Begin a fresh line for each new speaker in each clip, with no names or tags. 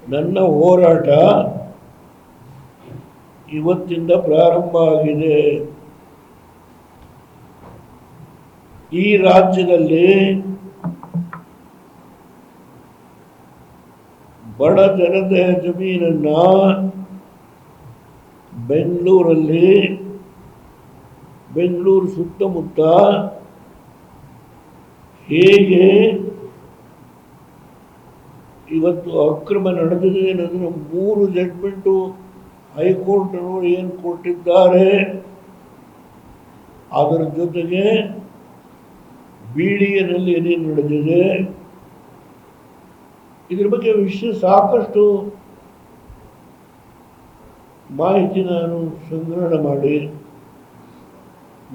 ನನ್ನ ಹೋರಾಟ ಇವತ್ತಿಂದ ಪ್ರಾರಂಭ ಆಗಿದೆ. ಈ ರಾಜ್ಯದಲ್ಲಿ ಬಡ ಜನತೆಯ ಜಮೀನನ್ನ ಬೆಂಗಳೂರಲ್ಲಿ, ಬೆಂಗಳೂರು ಸುತ್ತಮುತ್ತ ಹೇಗೆ ಇವತ್ತು ಅಕ್ರಮ ನಡೆದಿದೆ ಅನ್ನೋದನ್ನು 3 ಜಡ್ಜ್ಮೆಂಟು ಹೈಕೋರ್ಟ್ನವರು ಏನು ಕೊಟ್ಟಿದ್ದಾರೆ, ಅದರ ಜೊತೆಗೆ BDAನಲ್ಲಿ ಏನೇನು ನಡೆದಿದೆ ಇದ್ರ ಬಗ್ಗೆ ಸಾಕಷ್ಟು ಮಾಹಿತಿ ನಾನು ಸಂಗ್ರಹಣೆ ಮಾಡಿ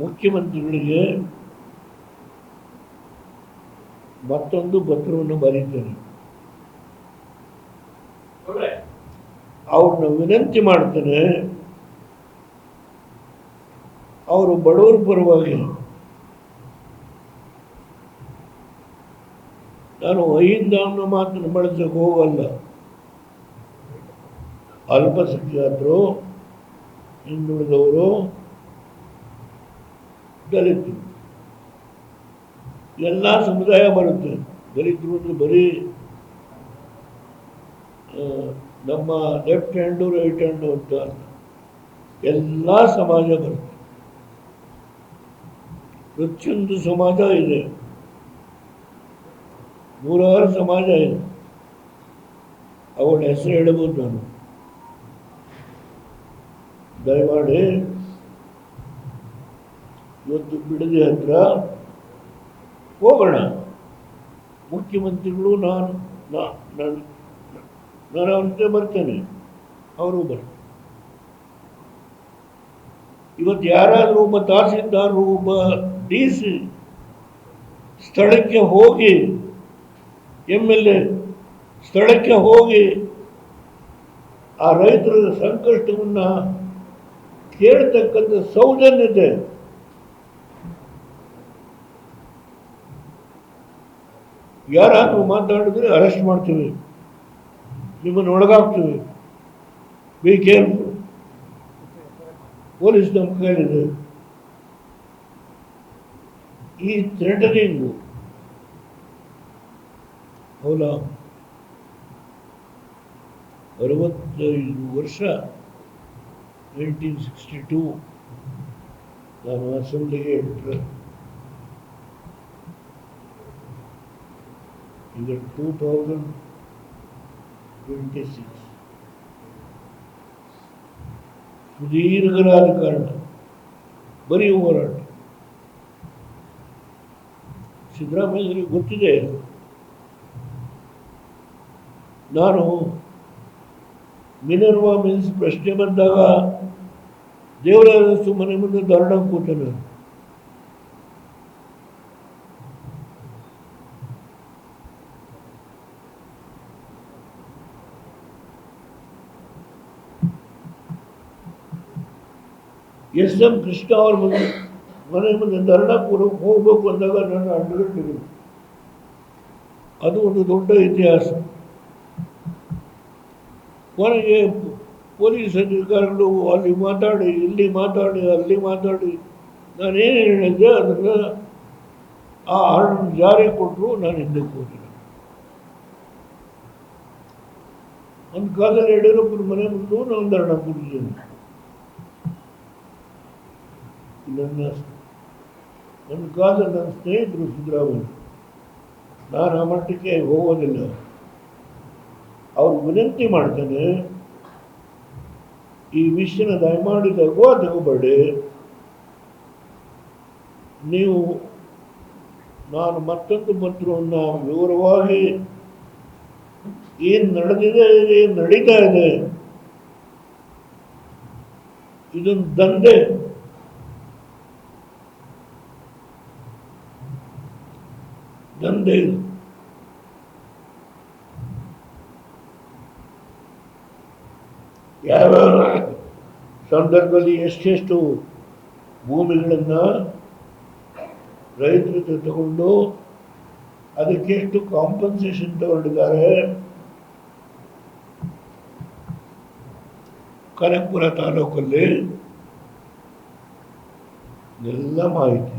ಮುಖ್ಯಮಂತ್ರಿಗಳಿಗೆ ಮತ್ತೊಂದು ಪತ್ರವನ್ನು ಬರೀತೇನೆ. ಅವ್ರನ್ನ ವಿನಂತಿ ಮಾಡ್ತೇನೆ, ಅವರು ಬಡವರ ಪರವಾಗಿ ನಾನು ಅಹಿಂದ ಅನ್ನೋ ಮಾತನ್ನು ಬಳಸಕ್ಕೆ ಹೋಗಲ್ಲ. ಅಲ್ಪಸಂಖ್ಯಾತರು, ಹಿಂದುಳಿದವರು, ದಲಿತರು ಎಲ್ಲ ಸಮುದಾಯ ಬರುತ್ತೆ. ದಲಿತರು ಅಂದರೆ ಬರೀ ನಮ್ಮ ಲೆಫ್ಟ್ ಹ್ಯಾಂಡು ರೈಟ್ ಹ್ಯಾಂಡು ಅಂತ ಎಲ್ಲ ಸಮಾಜ ಬರುತ್ತೆ. ಪ್ರತಿಯೊಂದು ಸಮಾಜ ಇದೆ, 100 ಸಮಾಜ ಇದೆ. ಅವಳ ಹೆಸರು ಹೇಳಬಹುದು ನಾನು. ದಯಮಾಡಿ ಇವತ್ತು ಬಿಡದಿ ಹತ್ರ ಹೋಗೋಣ. ಮುಖ್ಯಮಂತ್ರಿಗಳು ನಾನು ಅವನಂತೆ ಬರ್ತೇನೆ, ಅವರು ಬರ್ತಾರೆ. ಇವತ್ತು ಯಾರಾದರೂ ಒಬ್ಬ ತಹಸೀಲ್ದಾರರು, ಒಬ್ಬ DC ಸ್ಥಳಕ್ಕೆ ಹೋಗಿ, MLA ಸ್ಥಳಕ್ಕೆ ಹೋಗಿ ಆ ರೈತರ ಸಂಕಷ್ಟವನ್ನು ಕೇಳ್ತಕ್ಕಂಥ ಸೌಜನ್ಯತೆ ಯಾರಾದರೂ ಮಾತಾಡಿದ್ರೆ ಅರೆಸ್ಟ್ ಮಾಡ್ತೀವಿ, ನಿಮ್ಮನ್ನು ಒಳಗಾಗ್ತೀವಿ, ಬಿ ಕೇರ್ಫುಲ್. ಪೊಲೀಸ್ ನಮ್ಮ ಕೈಲಿದೆ. ಈ ಥ್ರೆಟನಿಂಗು ಅವಲ 65 ವರ್ಷ 1962 ನಾನು ಅಸೆಂಬ್ಲಿಗೆ ಎಂಟ್ರೆ. ಈಗ 2026 ಸುದೀರ್ಘ ರಾಜಕಾರಣ, ಬರೀ ಹೋರಾಟ. ಸಿದ್ದರಾಮಯ್ಯರಿಗೆ ಗೊತ್ತಿದೆ ನಾನು ಮಿನರ್ವಾ ಮಿಲ್ಸ್ ಪ್ರಶ್ನೆ ಬಂದಾಗ ದೇವರಾಜ ಮನೆ ಮುಂದೆ ಧರಣ ಕೂತನು. SM ಕೃಷ್ಣ ಅವ್ರ ಮನೆ ಮುಂದೆ ಧರಣ ಹೋಗ್ಬೇಕು ಅಂದಾಗ ನಾನು ಅಡ್ಡಗಟ್ಟಿದ್ದೀನಿ. ಅದು ಒಂದು ದೊಡ್ಡ ಇತಿಹಾಸ. ಕೊನೆಗೆ ಪೊಲೀಸ್ ಅಧಿಕಾರಿಗಳು ಅಲ್ಲಿ ಮಾತಾಡಿ, ಇಲ್ಲಿ ಮಾತಾಡಿ, ಅಲ್ಲಿ ಮಾತಾಡಿ, ನಾನೇನು ಹೇಳಿದ್ದೆ ಅದನ್ನು ಆ ಆರ್ಡರ್ ಜಾರಿ ಕೊಟ್ಟರು. ನಾನು ಹಿಂದಕ್ಕೆ ಹೋಗಿಲ್ಲ. ಒಂದು ಕಾಲದಲ್ಲಿ ಯಡಿಯೂರಪ್ಪನ ಮನೆ ಮುಂದೆ ನಾನು ಧರಣ ಕೂತಿದ್ದೇನೆ. ನನ್ನ ಕಾಲದಲ್ಲಿ ನನ್ನ ಸ್ನೇಹಿತರು ಸಿದ್ದರಾಮಯ್ಯ, ನಾನು ಆ ಮಟ್ಟಕ್ಕೆ ಹೋಗೋದಿಲ್ಲ. ಅವ್ರು ವಿನಂತಿ ಮಾಡ್ತೇನೆ, ಈ ವಿಷಯನ ದಯಮಾಡಿ ತಗೋಬೇಡಿ. ನೀವು ನಾನು ಮತ್ತೊಂದು ಪತ್ರವನ್ನು ವಿವರವಾಗಿ ಏನು ನಡೆದಿದೆ, ಏನು ನಡೀತಾ ಇದೆ, ಇದೊಂದು ದಂಧೆ. ಇದು ಯಾವ ಸಂದರ್ಭದಲ್ಲಿ ಎಷ್ಟೆಷ್ಟು ಭೂಮಿಗಳನ್ನು ರೈತರು ತಗೊಂಡು ಅದಕ್ಕೆಷ್ಟು ಕಾಂಪನ್ಸೇಷನ್ ತಗೊಂಡಿದ್ದಾರೆ, ಕನಕಪುರ ತಾಲೂಕಲ್ಲಿ ಎಲ್ಲ ಮಾಹಿತಿ.